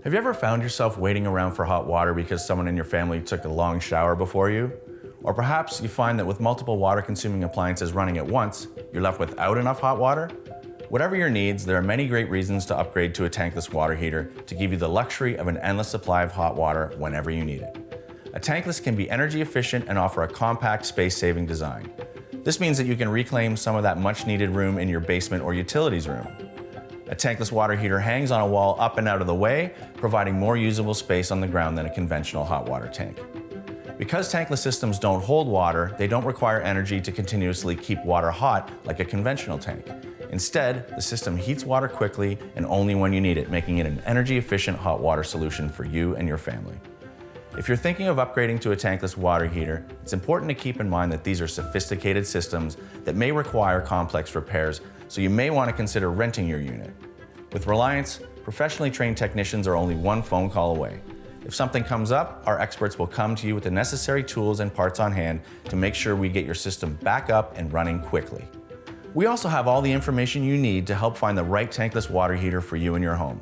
Have you ever found yourself waiting around for hot water because someone in your family took a long shower before you? Or perhaps you find that with multiple water-consuming appliances running at once, you're left without enough hot water? Whatever your needs, there are many great reasons to upgrade to a tankless water heater to give you the luxury of an endless supply of hot water whenever you need it. A tankless can be energy efficient and offer a compact, space-saving design. This means that you can reclaim some of that much-needed room in your basement or utilities room. A tankless water heater hangs on a wall up and out of the way, providing more usable space on the ground than a conventional hot water tank. Because tankless systems don't hold water, they don't require energy to continuously keep water hot like a conventional tank. Instead, the system heats water quickly and only when you need it, making it an energy-efficient hot water solution for you and your family. If you're thinking of upgrading to a tankless water heater, it's important to keep in mind that these are sophisticated systems that may require complex repairs, so you may want to consider renting your unit. With Reliance, professionally trained technicians are only one phone call away. If something comes up, our experts will come to you with the necessary tools and parts on hand to make sure we get your system back up and running quickly. We also have all the information you need to help find the right tankless water heater for you and your home.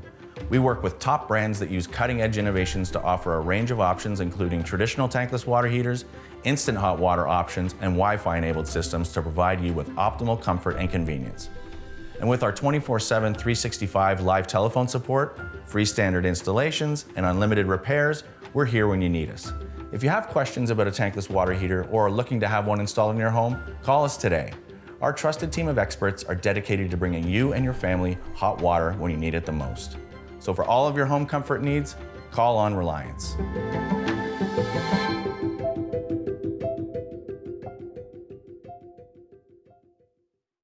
We work with top brands that use cutting-edge innovations to offer a range of options, including traditional tankless water heaters, instant hot water options, and Wi-Fi enabled systems to provide you with optimal comfort and convenience. And with our 24/7 365 live telephone support, free standard installations, and unlimited repairs, we're here when you need us. If you have questions about a tankless water heater or are looking to have one installed in your home, call us today. Our trusted team of experts are dedicated to bringing you and your family hot water when you need it the most. So for all of your home comfort needs, call on Reliance.